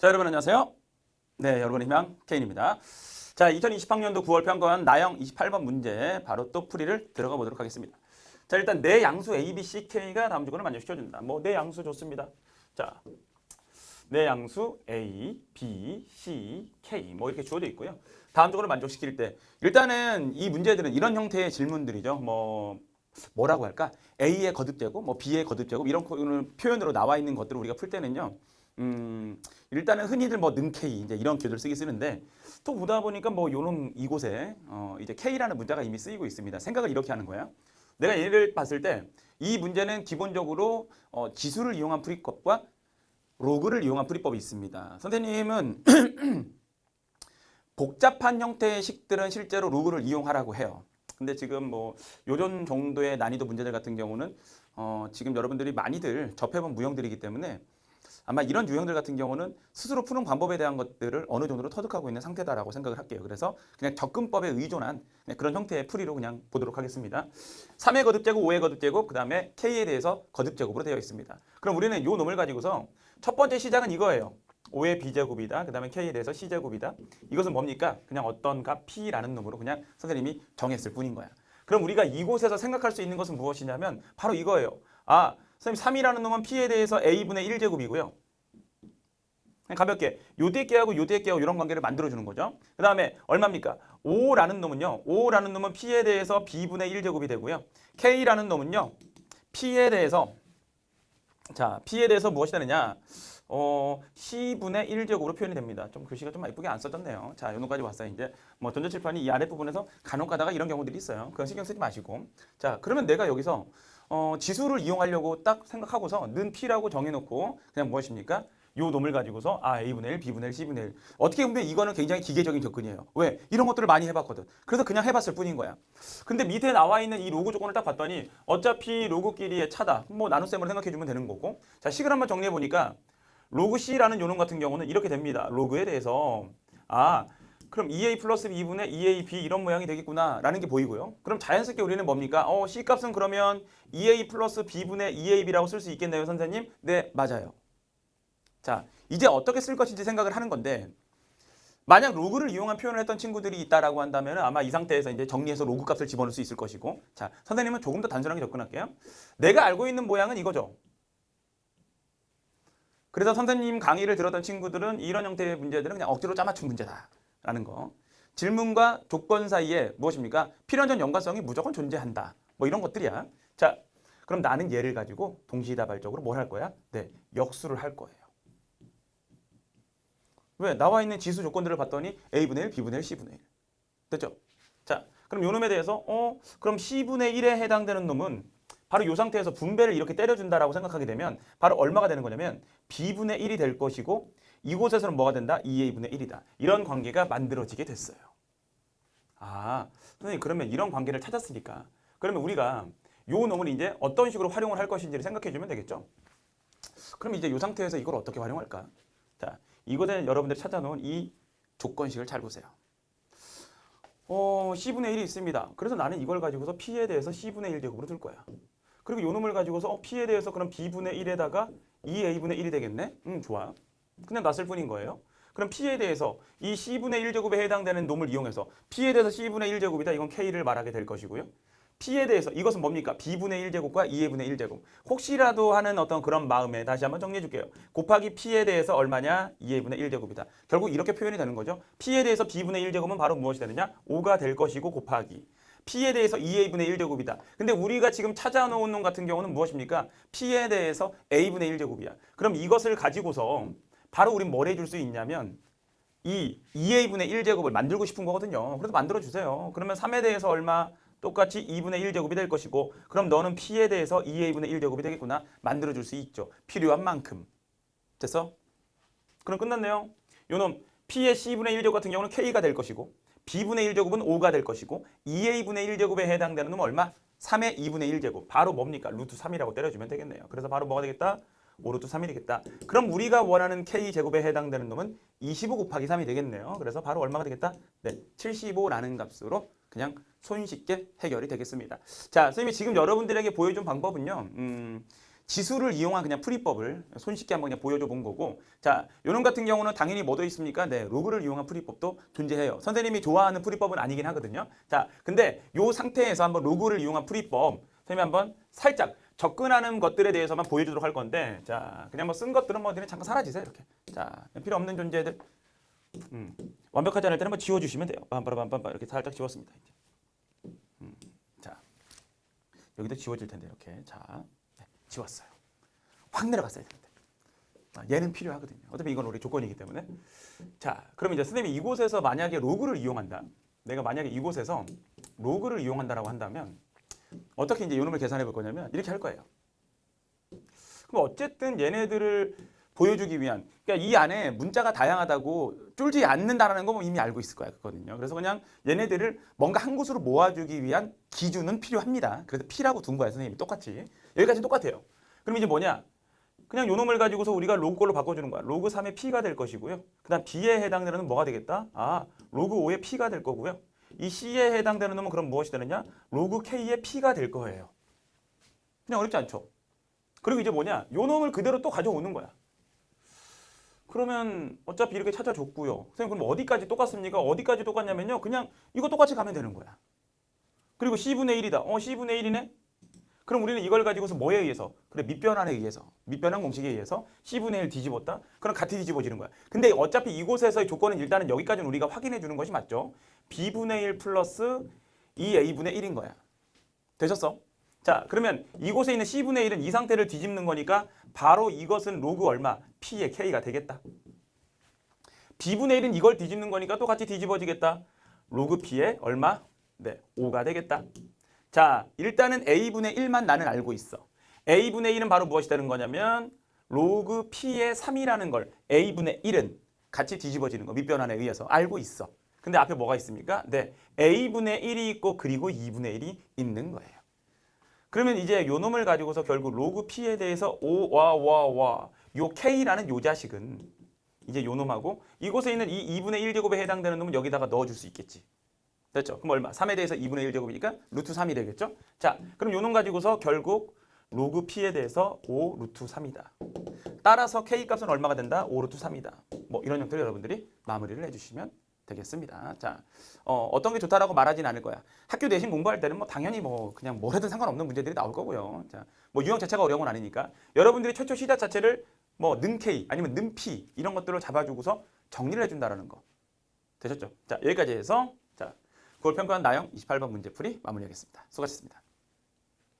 자, 여러분 안녕하세요. 네, 여러분의 희망 K입니다. 자, 2020학년도 9월 평가원 나형 28번 문제 바로 또 풀이를 들어가 보도록 하겠습니다. 자, 일단 내 양수 A, B, C, K가 다음 조건을 만족시켜준다. 뭐 내 양수 좋습니다. 자, 내 양수 A, B, C, K 뭐 이렇게 주어져 있고요. 다음 조건을 만족시킬 때 일단은 이 문제들은 이런 형태의 질문들이죠. 뭐라고 할까? A의 거듭제곱, 뭐 B의 거듭제곱 이런 표현으로 나와 있는 것들을 우리가 풀 때는요. 일단은 흔히들 뭐 는 K 이제 이런 교재를 쓰는데 또 보다 보니까 뭐 요런 이곳에 이제 K라는 문자가 이미 쓰이고 있습니다. 생각을 이렇게 하는 거야. 내가 예를 봤을 때 이 문제는 기본적으로 지수를 이용한 풀이법과 로그를 이용한 풀이법이 있습니다. 선생님은 복잡한 형태의 식들은 실제로 로그를 이용하라고 해요. 근데 지금 뭐 요런 정도의 난이도 문제들 같은 경우는 지금 여러분들이 많이들 접해본 무형들이기 때문에 아마 이런 유형들 같은 경우는 스스로 푸는 방법에 대한 것들을 어느 정도로 터득하고 있는 상태다라고 생각을 할게요. 그래서 그냥 접근법에 의존한 그런 형태의 풀이로 그냥 보도록 하겠습니다. 3의 거듭제곱, 5의 거듭제곱, 그 다음에 K에 대해서 거듭제곱으로 되어 있습니다. 그럼 우리는 이 놈을 가지고서 첫 번째 시작은 이거예요. 5의 B제곱이다. 그 다음에 K에 대해서 C제곱이다. 이것은 뭡니까? 그냥 어떤 값 P라는 놈으로 그냥 선생님이 정했을 뿐인 거야. 그럼 우리가 이곳에서 생각할 수 있는 것은 무엇이냐면 바로 이거예요. 아, 선생님 3이라는 놈은 P에 대해서 A분의 1제곱이고요. 가볍게 요 뒤에 깨하고 요 뒤에 깨하고 이런 관계를 만들어주는 거죠. 그 다음에 얼마입니까? 5라는 놈은요. 5라는 놈은 P에 대해서 B분의 1제곱이 되고요. K라는 놈은요. P에 대해서 P에 대해서 무엇이 되느냐? C분의 1제곱으로 표현이 됩니다. 좀 글씨가 좀 예쁘게 안 써졌네요. 자, 요 놈까지 왔어요. 이제 뭐 전자칠판이 이 아랫부분에서 간혹 가다가 이런 경우들이 있어요. 그건 신경 쓰지 마시고. 자, 그러면 내가 여기서 지수를 이용하려고 딱 생각하고서 는 P라고 정해놓고 그냥 무엇입니까? 요 놈을 가지고서 A분의 1, B분의 1, C분의 1 어떻게 보면 이거는 굉장히 기계적인 접근이에요. 왜? 이런 것들을 많이 해봤거든. 그래서 그냥 해봤을 뿐인 거야. 근데 밑에 나와 있는 이 로그 조건을 딱 봤더니 어차피 로그끼리의 차다. 뭐 나눗셈으로 생각해주면 되는 거고. 자, 식을 한번 정리해보니까 로그 C라는 요놈 같은 경우는 이렇게 됩니다. 로그에 대해서 그럼 2A 플러스 B분의 2AB 이런 모양이 되겠구나 라는 게 보이고요. 그럼 자연스럽게 우리는 뭡니까? C값은 그러면 2A 플러스 B분의 2AB라고 쓸 수 있겠네요, 선생님? 네, 맞아요. 자, 이제 어떻게 쓸 것인지 생각을 하는 건데 만약 로그를 이용한 표현을 했던 친구들이 있다라고 한다면 아마 이 상태에서 이제 정리해서 로그 값을 집어넣을 수 있을 것이고 자, 선생님은 조금 더 단순하게 접근할게요. 내가 알고 있는 모양은 이거죠. 그래서 선생님 강의를 들었던 친구들은 이런 형태의 문제들은 그냥 억지로 짜맞춘 문제다라는 거. 질문과 조건 사이에 무엇입니까? 필연적 연관성이 무조건 존재한다. 뭐 이런 것들이야. 자, 그럼 나는 얘를 가지고 동시다발적으로 뭘 할 거야? 네, 역수를 할 거예요. 왜? 나와 있는 지수 조건들을 봤더니 A분의 1, B분의 1, C분의 1. 됐죠? 자, 그럼 요 놈에 대해서 그럼 C분의 1에 해당되는 놈은 바로 이 상태에서 분배를 이렇게 때려준다라고 생각하게 되면 바로 얼마가 되는 거냐면 B분의 1이 될 것이고 이곳에서는 뭐가 된다? 2A분의 1이다. 이런 관계가 만들어지게 됐어요. 선생님 그러면 이런 관계를 찾았으니까 그러면 우리가 요 놈을 이제 어떤 식으로 활용을 할 것인지를 생각해 주면 되겠죠? 그럼 이제 이 상태에서 이걸 어떻게 활용할까? 자, 이곳에 여러분들이 찾아놓은 이 조건식을 잘 보세요. C분의 1이 있습니다. 그래서 나는 이걸 가지고서 P에 대해서 C분의 1제곱으로 둘 거야. 그리고 요 놈을 가지고서 P에 대해서 그럼 B분의 1에다가 2A분의 1이 되겠네? 좋아. 그냥 놨을 뿐인 거예요. 그럼 P에 대해서 이 C분의 1제곱에 해당되는 놈을 이용해서 P에 대해서 C분의 1제곱이다. 이건 K를 말하게 될 것이고요. P에 대해서 이것은 뭡니까? B분의 1제곱과 2A분의 1제곱. 혹시라도 하는 어떤 그런 마음에 다시 한번 정리해 줄게요. 곱하기 P에 대해서 얼마냐? 2A분의 1제곱이다. 결국 이렇게 표현이 되는 거죠. P에 대해서 B분의 1제곱은 바로 무엇이 되느냐? 5가 될 것이고 곱하기. P에 대해서 2A분의 1제곱이다. 근데 우리가 지금 찾아놓은 놈 같은 경우는 무엇입니까? P에 대해서 A분의 1제곱이야. 그럼 이것을 가지고서 바로 우린 뭘 해줄 수 있냐면 이 2A분의 1제곱을 만들고 싶은 거거든요. 그래서 만들어주세요. 그러면 3에 대해서 얼마? 똑같이 2분의 1제곱이 될 것이고 그럼 너는 P에 대해서 2A분의 1제곱이 되겠구나. 만들어줄 수 있죠. 필요한 만큼. 됐어? 그럼 끝났네요. 요놈 P의 C분의 1제곱 같은 경우는 K가 될 것이고 B분의 1제곱은 5가 될 것이고 2A분의 1제곱에 해당되는 놈은 얼마? 3의 2분의 1제곱. 바로 뭡니까? 루트 3이라고 때려주면 되겠네요. 그래서 바로 뭐가 되겠다? 5루트 3이 되겠다. 그럼 우리가 원하는 K제곱에 해당되는 놈은 25 곱하기 3이 되겠네요. 그래서 바로 얼마가 되겠다? 네, 75라는 값으로 그냥 손쉽게 해결이 되겠습니다. 자, 선생님이 지금 여러분들에게 보여준 방법은요. 지수를 이용한 그냥 풀이법을 손쉽게 한번 그냥 보여줘 본 거고, 자, 요놈 같은 경우는 당연히 뭐도 있습니까? 네, 로그를 이용한 풀이법도 존재해요. 선생님이 좋아하는 풀이법은 아니긴 하거든요. 자, 근데 요 상태에서 한번 로그를 이용한 풀이법 선생님이 한번 살짝 접근하는 것들에 대해서만 보여주도록 할 건데, 자, 그냥 뭐 쓴 것들은 뭐 그냥 잠깐 사라지세요. 이렇게. 자, 필요 없는 존재들. 완벽하지 않을 때는 한번 지워주시면 돼요. 빰빠라빰빰빰 이렇게 살짝 지웠습니다. 이제. 자, 여기도 지워질 텐데 이렇게. 자, 네, 지웠어요. 확 내려갔어야 되는데. 얘는 필요하거든요. 어차피 이건 우리 조건이기 때문에. 자, 그럼 이제 선생님이 이곳에서 만약에 로그를 이용한다. 내가 만약에 이곳에서 로그를 이용한다라고 한다면 어떻게 이제 요놈을 계산해 볼 거냐면 이렇게 할 거예요. 그럼 어쨌든 얘네들을 보여주기 위한, 그러니까 이 안에 문자가 다양하다고 쫄지 않는다라는 거 이미 알고 있을 거야, 그거든요. 그래서 그냥 얘네들을 뭔가 한 곳으로 모아주기 위한 기준은 필요합니다. 그래서 P라고 둔 거야, 선생님이 똑같이. 여기까지 똑같아요. 그럼 이제 뭐냐? 그냥 요 놈을 가지고서 우리가 로그 걸로 바꿔주는 거야. 로그 3의 P가 될 것이고요. 그 다음 B에 해당되는 놈은 뭐가 되겠다? 아, 로그 5의 P가 될 거고요. 이 C에 해당되는 놈은 그럼 무엇이 되느냐? 로그 K의 P가 될 거예요. 그냥 어렵지 않죠? 그리고 이제 뭐냐? 요 놈을 그대로 또 가져오는 거야. 그러면 어차피 이렇게 찾아줬고요. 선생님 그럼 어디까지 똑같습니까? 어디까지 똑같냐면요. 그냥 이거 똑같이 가면 되는 거야. 그리고 C분의 1이다. C분의 1이네? 그럼 우리는 이걸 가지고서 뭐에 의해서? 그래, 밑변환에 의해서. 밑변환 공식에 의해서 C분의 1 뒤집었다? 그럼 같이 뒤집어지는 거야. 근데 어차피 이곳에서의 조건은 일단은 여기까지는 우리가 확인해 주는 것이 맞죠? B분의 1 플러스 2A분의 1인 거야. 되셨어? 자, 그러면 이곳에 있는 C분의 1은 이 상태를 뒤집는 거니까 바로 이것은 로그 얼마? P의 K가 되겠다. B분의 1은 이걸 뒤집는 거니까 또 같이 뒤집어지겠다. 로그 P의 얼마? 네, 5가 되겠다. 자, 일단은 A분의 1만 나는 알고 있어. A분의 1은 바로 무엇이 되는 거냐면 로그 P의 3이라는 걸 A분의 1은 같이 뒤집어지는 거. 밑변환에 의해서 알고 있어. 근데 앞에 뭐가 있습니까? 네, A분의 1이 있고 그리고 2분의 1이 있는 거예요. 그러면 이제 요 놈을 가지고서 결국 로그 P에 대해서 요 K라는 요 자식은 이제 요 놈하고 이곳에 있는 이 2분의 1제곱에 해당되는 놈은 여기다가 넣어줄 수 있겠지. 됐죠? 그럼 얼마? 3에 대해서 2분의 1제곱이니까 루트 3이 되겠죠? 자, 그럼 요 놈 가지고서 결국 로그 P에 대해서 5 루트 3이다. 따라서 K 값은 얼마가 된다? 5 루트 3이다. 뭐 이런 형태로 여러분들이 마무리를 해주시면 되겠습니다. 자, 어떤 게 좋다라고 말하진 않을 거야. 학교 내신 공부할 때는 뭐 당연히 뭐 그냥 뭘 해도 상관없는 문제들이 나올 거고요. 자, 뭐 유형 자체가 어려운 건 아니니까 여러분들이 최초 시작 자체를 뭐 는 K 아니면 는 P 이런 것들을 잡아주고서 정리를 해준다라는 거. 되셨죠? 자, 여기까지 해서 자, 9월 평가원 나형 28번 문제풀이 마무리하겠습니다. 수고하셨습니다.